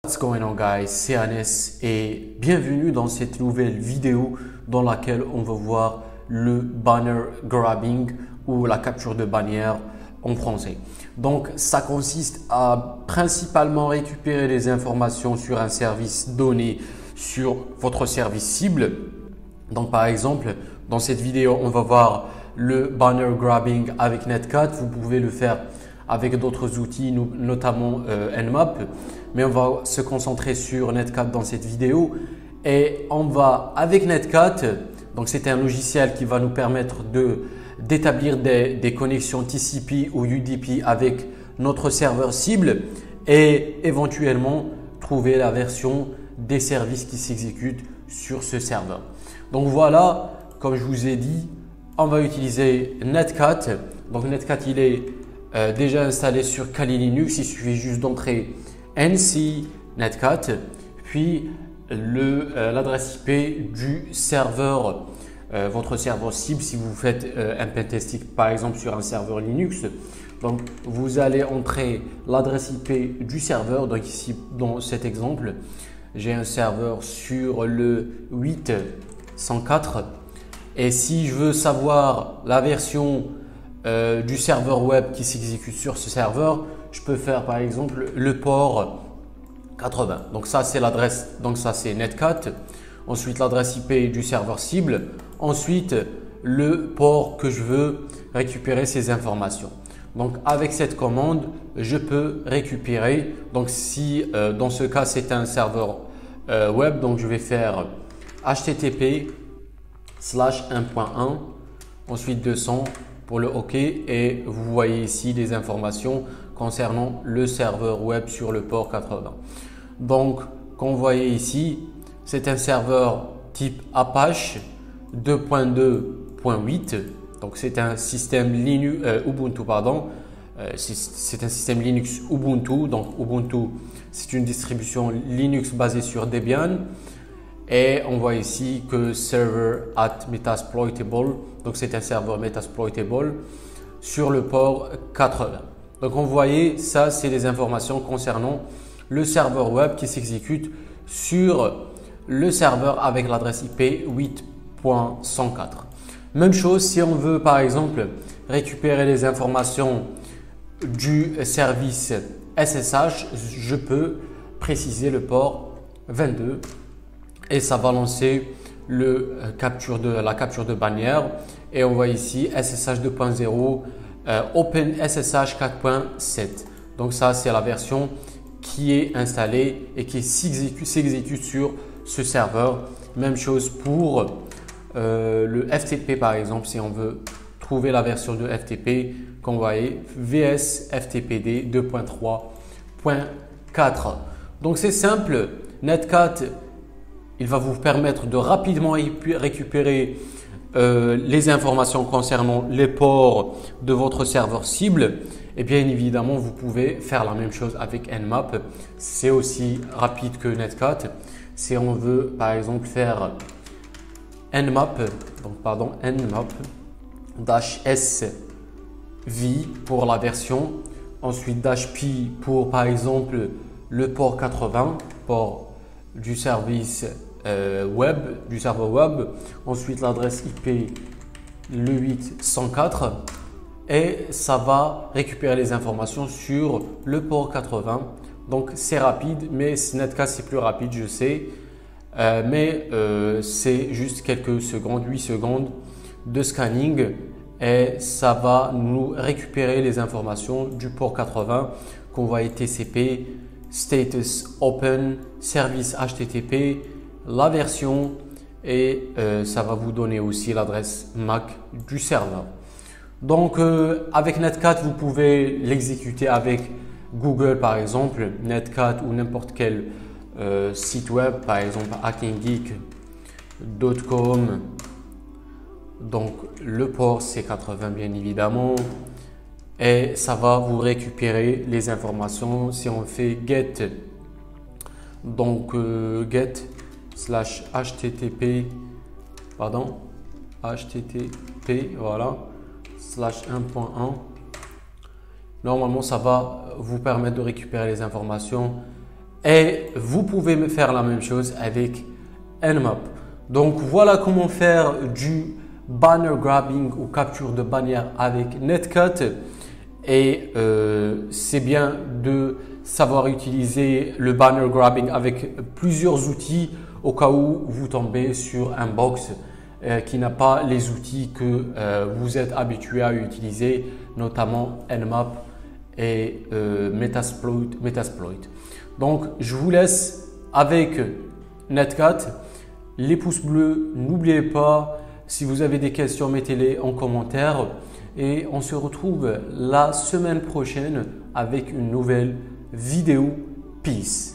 What's going on guys, c'est Anes et bienvenue dans cette nouvelle vidéo dans laquelle on va voir le banner grabbing ou la capture de bannière en français. Donc ça consiste à principalement récupérer les informations sur un service donné sur votre service cible. Donc par exemple, dans cette vidéo, on va voir le banner grabbing avec Netcat. Vous pouvez le faire avec d'autres outils, notamment Nmap. Mais on va se concentrer sur Netcat dans cette vidéo. Et on va, avec Netcat, donc c'est un logiciel qui va nous permettre d'établir des connexions TCP ou UDP avec notre serveur cible et éventuellement trouver la version des services qui s'exécutent sur ce serveur. Donc voilà, comme je vous ai dit, on va utiliser Netcat. Donc Netcat, il est déjà installé sur Kali Linux. Il suffit juste d'entrer nc netcat, puis l'adresse IP du serveur, votre serveur cible. Si vous faites un pentesting par exemple sur un serveur Linux, donc vous allez entrer l'adresse IP du serveur. Donc ici dans cet exemple, j'ai un serveur sur le 8.104 et si je veux savoir la version du serveur web qui s'exécute sur ce serveur, je peux faire par exemple le port 80. Donc ça c'est l'adresse, donc ça c'est Netcat. Ensuite l'adresse IP du serveur cible. Ensuite le port que je veux récupérer ces informations. Donc avec cette commande, je peux récupérer. Donc si dans ce cas c'est un serveur web, donc je vais faire http:/1.1, ensuite 200 pour le OK et vous voyez ici des informations concernant le serveur web sur le port 80. Donc comme vous voyez ici, c'est un serveur type Apache 2.2.8. donc c'est un système Linux Ubuntu pardon. C'est un système Linux Ubuntu. Donc Ubuntu, c'est une distribution Linux basée sur Debian. Et on voit ici que server at Metasploitable, donc c'est un serveur Metasploitable sur le port 80. Donc on voyait ça, c'est les informations concernant le serveur web qui s'exécute sur le serveur avec l'adresse IP 8.104. Même chose si on veut par exemple récupérer les informations du service SSH, je peux préciser le port 22. Et ça va lancer la capture de bannière. Et on voit ici SSH 2.0 OpenSSH 4.7. Donc ça c'est la version qui est installée et qui s'exécute sur ce serveur. Même chose pour le FTP par exemple. Si on veut trouver la version de FTP, comme vous voyez VS FTPD 2.3.4. Donc c'est simple. Netcat, il va vous permettre de rapidement récupérer les informations concernant les ports de votre serveur cible. Et bien évidemment, vous pouvez faire la même chose avec Nmap. C'est aussi rapide que Netcat. Si on veut par exemple faire Nmap, -s v pour la version, ensuite -p pour par exemple le port 80, port du service web, du serveur web, ensuite l'adresse IP le 8.104 et ça va récupérer les informations sur le port 80. Donc c'est rapide, mais Netcat c'est plus rapide, je sais, mais c'est juste quelques secondes, 8 secondes de scanning et ça va nous récupérer les informations du port 80 qu'on voit TCP, status open, service HTTP, la version et ça va vous donner aussi l'adresse MAC du serveur. Donc avec Netcat, vous pouvez l'exécuter avec Google par exemple, Netcat ou n'importe quel site web, par exemple hackinggeek.com. Donc le port c'est 80 bien évidemment. Et ça va vous récupérer les informations. Si on fait get, donc get/http voilà /1.1, normalement ça va vous permettre de récupérer les informations Et vous pouvez me faire la même chose avec Nmap. Donc voilà comment faire du banner grabbing ou capture de bannière avec Netcat. Et c'est bien de savoir utiliser le banner grabbing avec plusieurs outils au cas où vous tombez sur un box qui n'a pas les outils que vous êtes habitué à utiliser, notamment Nmap et Metasploit. Donc je vous laisse avec Netcat. Les pouces bleus, n'oubliez pas. Si vous avez des questions, mettez-les en commentaire. Et on se retrouve la semaine prochaine avec une nouvelle vidéo. Peace.